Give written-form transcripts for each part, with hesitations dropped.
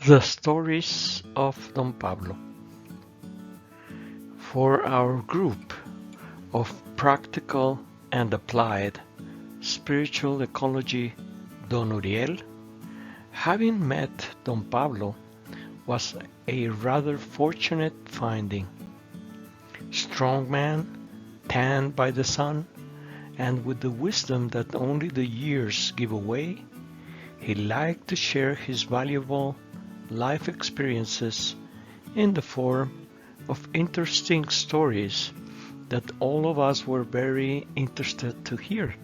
The Stories of Don Pablo. For our group of practical and applied Spiritual Ecology Don Uriel, having met Don Pablo was a rather fortunate finding. Strong man, tanned by the sun, and with the wisdom that only the years give away, he liked to share his valuable life experiences in the form of interesting stories that all of us were very interested to hear.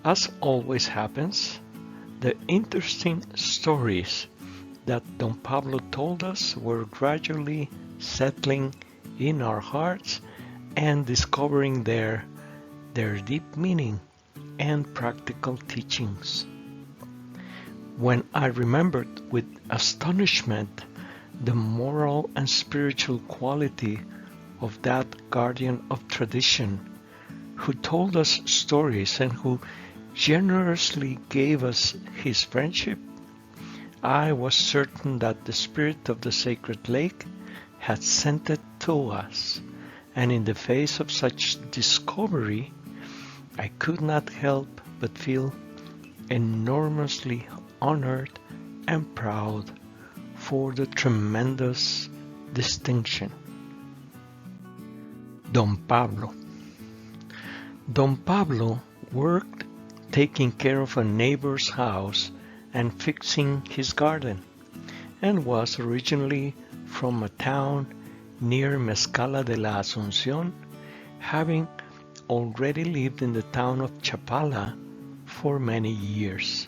As always happens, the interesting stories that Don Pablo told us were gradually settling in our hearts and discovering their deep meaning and practical teachings. When I remembered with astonishment the moral and spiritual quality of that guardian of tradition, who told us stories and who generously gave us his friendship, I was certain that the spirit of the sacred lake had sent it to us, and in the face of such discovery, I could not help but feel enormously honored and proud for the tremendous distinction. Don Pablo. Don Pablo worked taking care of a neighbor's house and fixing his garden, and was originally from a town near Mezcala de la Asunción, having already lived in the town of Chapala for many years.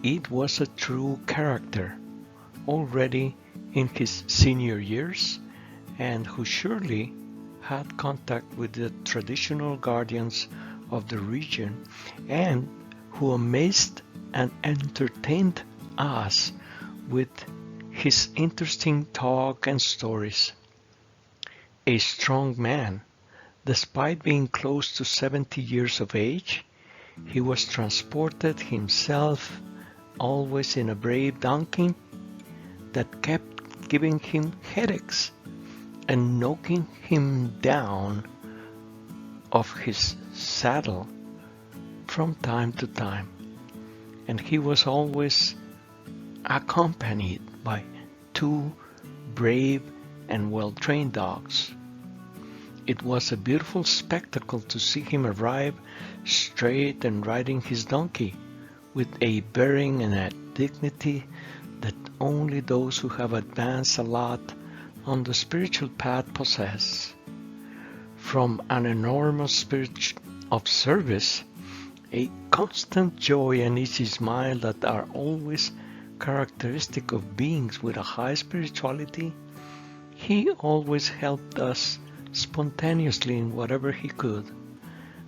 It was a true character, already in his senior years, and who surely had contact with the traditional guardians of the region, and who amazed and entertained us with his interesting talk and stories. A strong man, despite being close to 70 years of age, he was transported himself always in a brave donkey that kept giving him headaches and knocking him down off his saddle from time to time, and he was always accompanied by two brave and well-trained dogs. It was a beautiful spectacle to see him arrive straight and riding his donkey, with a bearing and a dignity that only those who have advanced a lot on the spiritual path possess. From an enormous spirit of service, a constant joy and easy smile that are always characteristic of beings with a high spirituality, he always helped us spontaneously in whatever he could,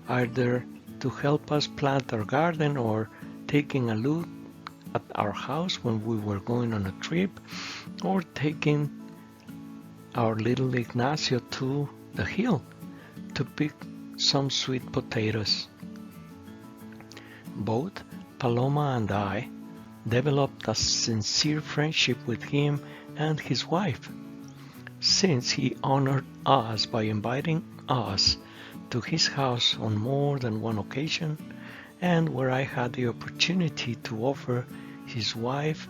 either to help us plant our garden or taking a look at our house when we were going on a trip, or taking our little Ignacio to the hill to pick some sweet potatoes. Both Paloma and I developed a sincere friendship with him and his wife, since he honored us by inviting us to his house on more than one occasion, and where I had the opportunity to offer his wife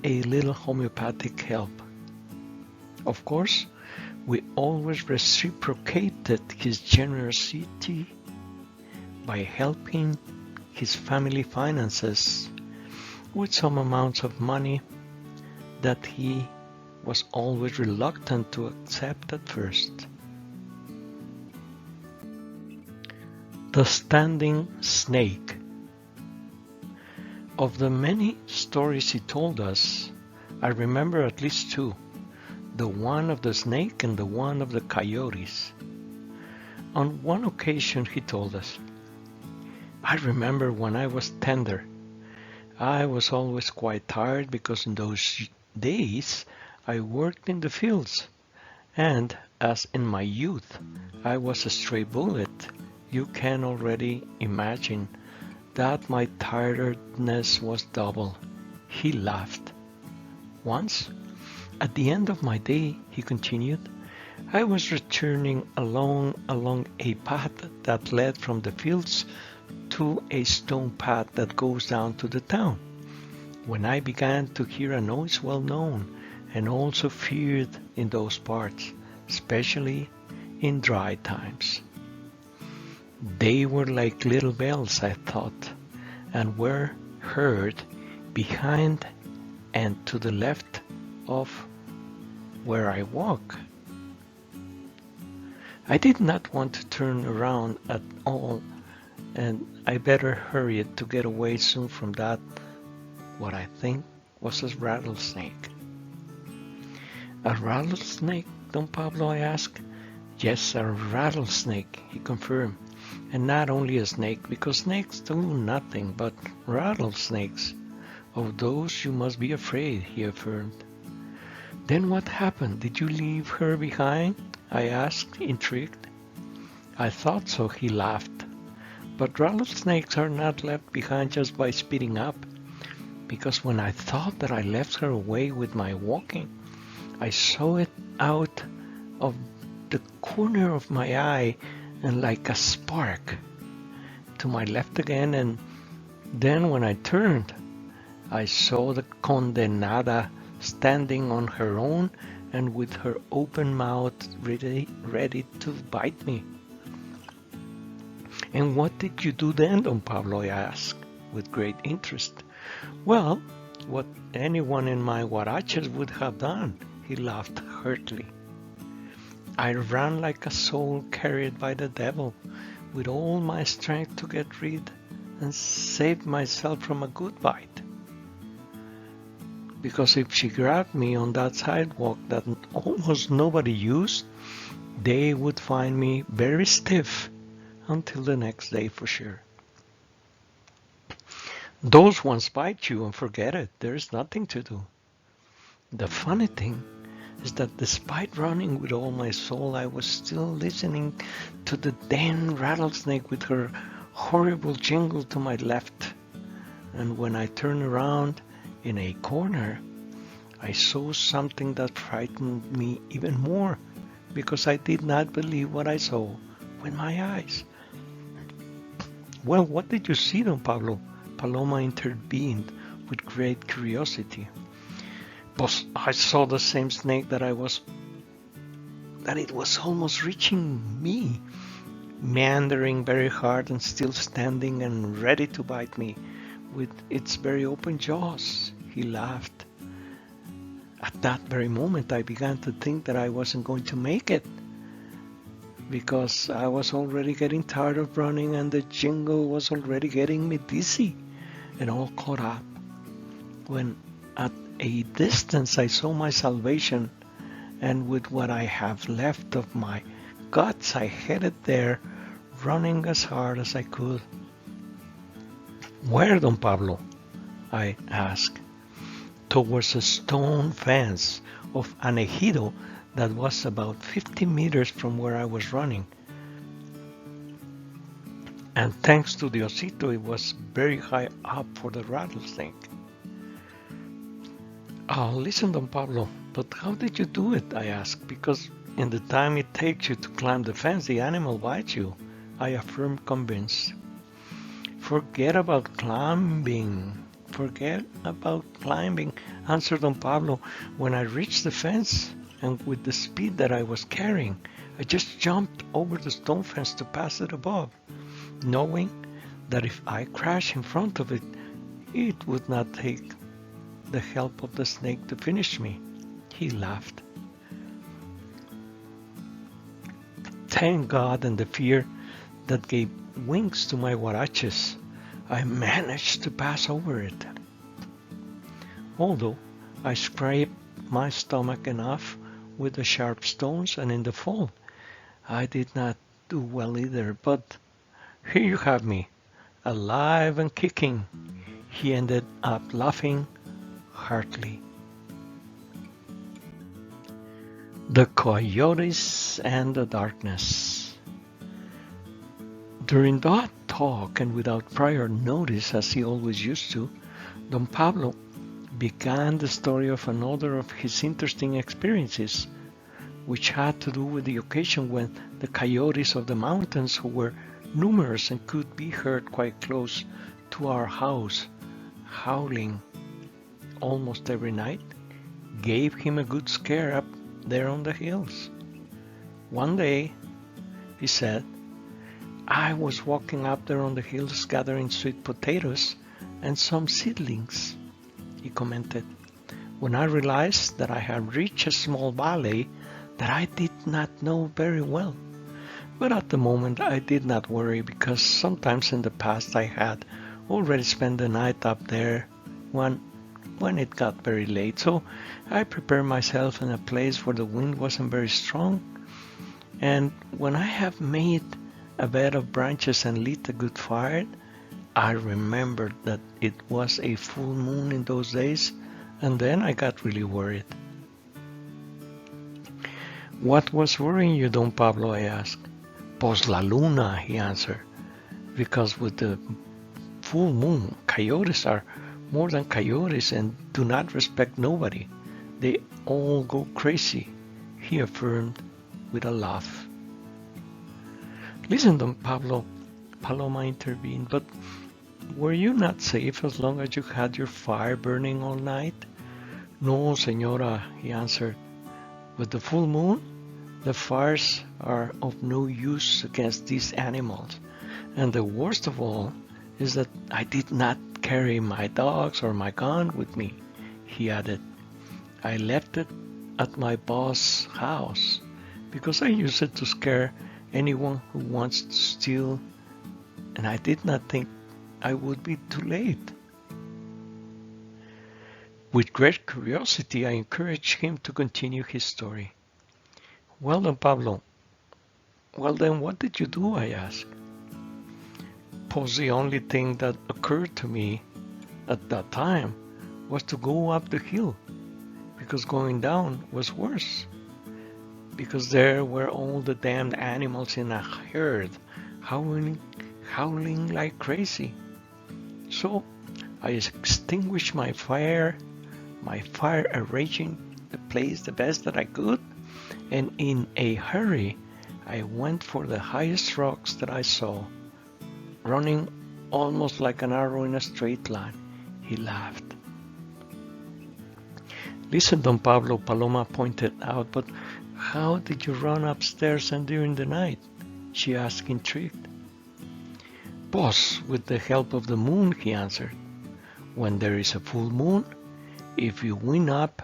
a little homeopathic help. Of course, we always reciprocated his generosity by helping his family finances with some amounts of money that he was always reluctant to accept at first. The Standing Snake. Of the many stories he told us, I remember at least two, the one of the snake and the one of the coyotes. On one occasion he told us, I remember when I was tender, I was always quite tired because in those days I worked in the fields, and as in my youth I was a stray bullet, you can already imagine that my tiredness was double. He laughed. Once, at the end of my day, he continued, I was returning along a path that led from the fields to a stone path that goes down to the town, when I began to hear a noise well known and also feared in those parts, especially in dry times. They were like little bells, I thought, and were heard behind and to the left of where I walk. I did not want to turn around at all, and I better hurried to get away soon from that, what I think was a rattlesnake. A rattlesnake, Don Pablo, I asked. Yes, a rattlesnake, he confirmed. And not only a snake, because snakes do nothing but rattlesnakes. Of those you must be afraid, he affirmed. Then what happened? Did you leave her behind? I asked, intrigued. I thought so, he laughed. But rattlesnakes are not left behind just by speeding up, because when I thought that I left her away with my walking, I saw it out of the corner of my eye and like a spark to my left again, and then when I turned, I saw the condenada standing on her own and with her open mouth ready to bite me. And what did you do then, Don Pablo? I asked with great interest. Well, what anyone in my huaraches would have done, he laughed heartily. I ran like a soul carried by the devil, with all my strength to get rid and save myself from a good bite. Because if she grabbed me on that sidewalk that almost nobody used, they would find me very stiff until the next day for sure. Those ones bite you and forget it. There's nothing to do. The funny thing is that despite running with all my soul, I was still listening to the damn rattlesnake with her horrible jingle to my left. And when I turned around in a corner, I saw something that frightened me even more, because I did not believe what I saw with my eyes. Well, what did you see, Don Pablo? Paloma intervened with great curiosity. But I saw the same snake that it was almost reaching me, meandering very hard and still standing and ready to bite me with its very open jaws. He laughed. At that very moment, I began to think that I wasn't going to make it, because I was already getting tired of running and the jingle was already getting me dizzy and all caught up. When at a distance I saw my salvation, and with what I have left of my guts I headed there, running as hard as I could. Where, Don Pablo? I asked. Towards a stone fence of an ejido that was about 50 meters from where I was running. And thanks to the osito, it was very high up for the rattlesnake. Oh, listen, Don Pablo, but how did you do it? I asked, because in the time it takes you to climb the fence, the animal bites you. I affirmed, convinced. Forget about climbing, answered Don Pablo. When I reached the fence, and with the speed that I was carrying, I just jumped over the stone fence to pass it above, knowing that if I crashed in front of it, it would not take the help of the snake to finish me. He laughed. Thank God and the fear that gave wings to my huaraches, I managed to pass over it. Although I scraped my stomach enough with the sharp stones, and in the fall I did not do well either, but here you have me, alive and kicking. He ended up laughing heartily. The Coyotes and the Darkness. During that talk, and without prior notice as he always used to, Don Pablo began the story of another of his interesting experiences, which had to do with the occasion when the coyotes of the mountains, who were numerous and could be heard quite close to our house, howling almost every night, gave him a good scare up there on the hills. One day, he said, I was walking up there on the hills gathering sweet potatoes and some seedlings, he commented, when I realized that I had reached a small valley that I did not know very well. But at the moment I did not worry, because sometimes in the past I had already spent the night up there when it got very late, so I prepared myself in a place where the wind wasn't very strong, and when I have made a bed of branches and lit a good fire, I remembered that it was a full moon in those days, and then I got really worried. What was worrying you, Don Pablo? I asked. Pues la luna, he answered, because with the full moon, coyotes are more than coyotes and do not respect nobody. They all go crazy, he affirmed with a laugh. Listen, Don Pablo, Paloma intervened, but were you not safe as long as you had your fire burning all night? No, señora, he answered. With the full moon, the fires are of no use against these animals, and the worst of all is that I did not carry my dogs or my gun with me, he added. I left it at my boss' house because I use it to scare anyone who wants to steal, and I did not think I would be too late. With great curiosity, I encouraged him to continue his story. Well, Don Pablo, well then what did you do? I asked. Pues the only thing that occurred to me at that time was to go up the hill, because going down was worse, because there were all the damned animals in a herd howling like crazy. So I extinguished my fire arranging the place the best that I could, and in a hurry I went for the highest rocks that I saw, running almost like an arrow in a straight line. He laughed. Listen, Don Pablo, Paloma pointed out, but how did you run upstairs and during the night? She asked, intrigued. Pues, with the help of the moon, he answered. When there is a full moon, if you wind up,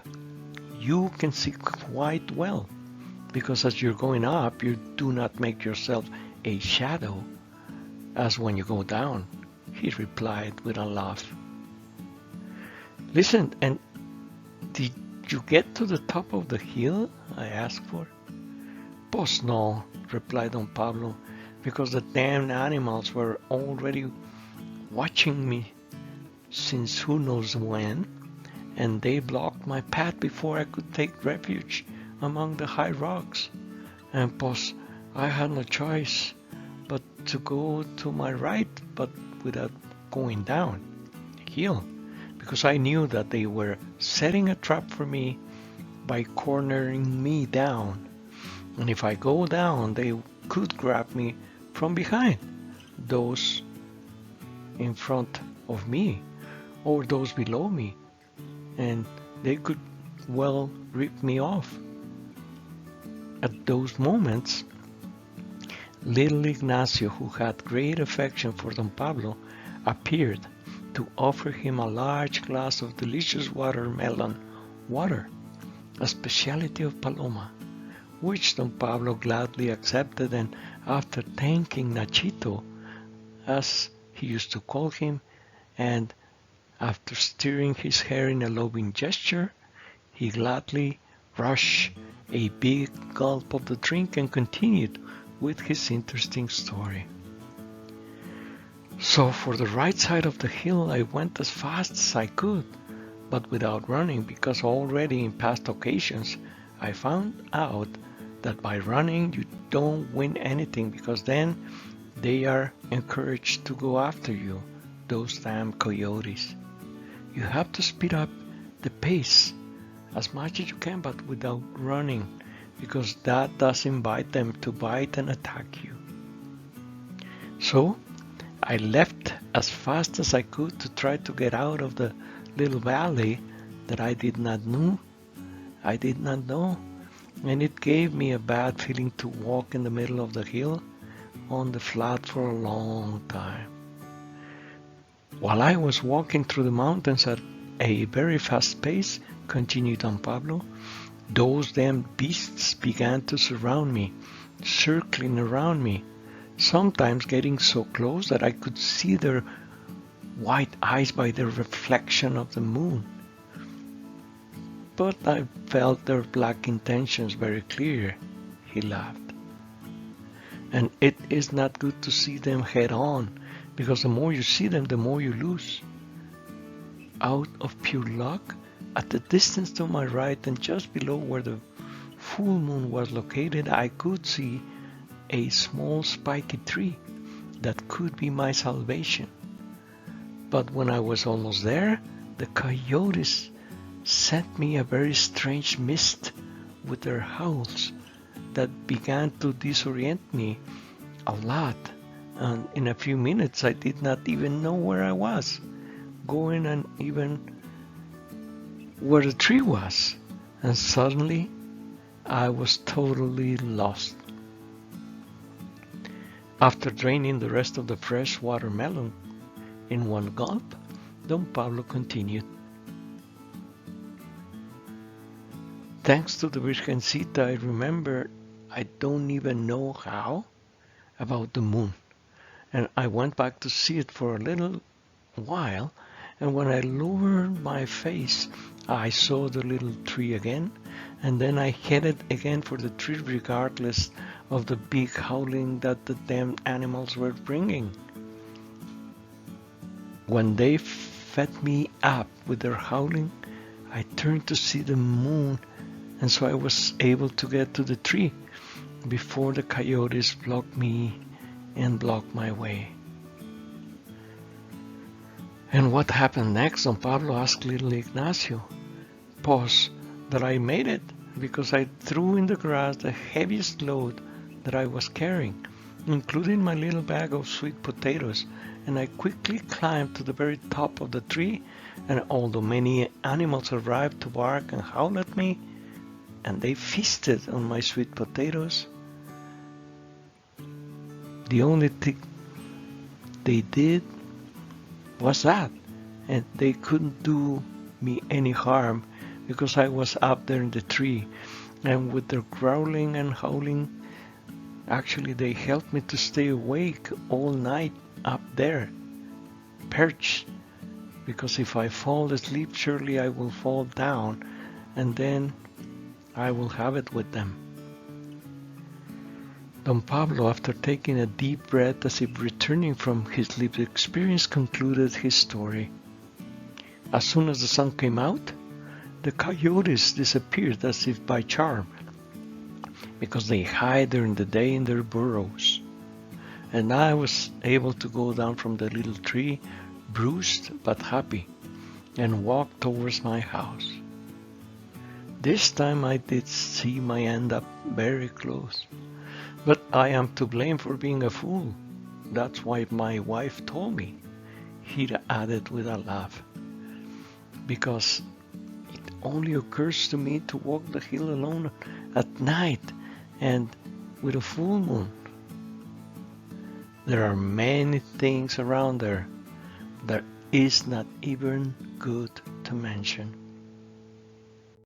you can see quite well, because as you're going up, you do not make yourself a shadow as when you go down, he replied with a laugh. Listen, and did you get to the top of the hill? I asked for. Pues no, replied Don Pablo, because the damned animals were already watching me since who knows when, and they blocked my path before I could take refuge among the high rocks. And pues I had no choice but to go to my right, but without going down the hill, because I knew that they were setting a trap for me by cornering me down, and if I go down they could grab me from behind, those in front of me or those below me, and they could well rip me off. At those moments, little Ignacio, who had great affection for Don Pablo, appeared to offer him a large glass of delicious watermelon water, a specialty of Paloma, which Don Pablo gladly accepted, and after thanking Nachito, as he used to call him, and after stirring his hair in a loving gesture, he gladly rushed a big gulp of the drink and continued with his interesting story. So for the right side of the hill I went as fast as I could, but without running, because already in past occasions I found out that by running you don't win anything, because then they are encouraged to go after you, those damn coyotes. You have to speed up the pace as much as you can, but without running, because that does invite them to bite and attack you. So I left as fast as I could to try to get out of the little valley that I did not know, and it gave me a bad feeling to walk in the middle of the hill on the flat for a long time. While I was walking through the mountains at a very fast pace, continued Don Pablo, those damn beasts began to surround me, circling around me, sometimes getting so close that I could see their white eyes by the reflection of the moon. But I felt their black intentions very clear, he laughed. And it is not good to see them head on, because the more you see them, the more you lose. Out of pure luck, at the distance to my right and just below where the full moon was located, I could see a small spiky tree that could be my salvation. But when I was almost there, the coyotes sent me a very strange mist with their howls that began to disorient me a lot, and in a few minutes I did not even know where I was going and even where the tree was, and suddenly I was totally lost. After draining the rest of the fresh watermelon in one gulp, Don Pablo continued. Thanks to the Virgencita, I remember, I don't even know how, about the moon. And I went back to see it for a little while, and when I lowered my face, I saw the little tree again, and then I headed again for the tree regardless of the big howling that the damn animals were bringing. When they fed me up with their howling, I turned to see the moon, and so I was able to get to the tree before the coyotes blocked me and blocked my way. And what happened next? Don Pablo asked little Ignacio. Pause, that I made it, because I threw in the grass the heaviest load that I was carrying, including my little bag of sweet potatoes, and I quickly climbed to the very top of the tree, and although many animals arrived to bark and howl at me, and they feasted on my sweet potatoes, the only thing they did was that, and they couldn't do me any harm because I was up there in the tree, and with their growling and howling, actually they helped me to stay awake all night up there, perched, because if I fall asleep, surely I will fall down, and then I will have it with them. Don Pablo, after taking a deep breath as if returning from his lived experience, concluded his story. As soon as the sun came out, the coyotes disappeared as if by charm, because they hide during the day in their burrows. And I was able to go down from the little tree, bruised but happy, and walk towards my house. This time I did see my end up very close. But I am to blame for being a fool. That's why my wife told me, he added with a laugh. Because it only occurs to me to walk the hill alone at night and with a full moon. There are many things around there that is not even good to mention.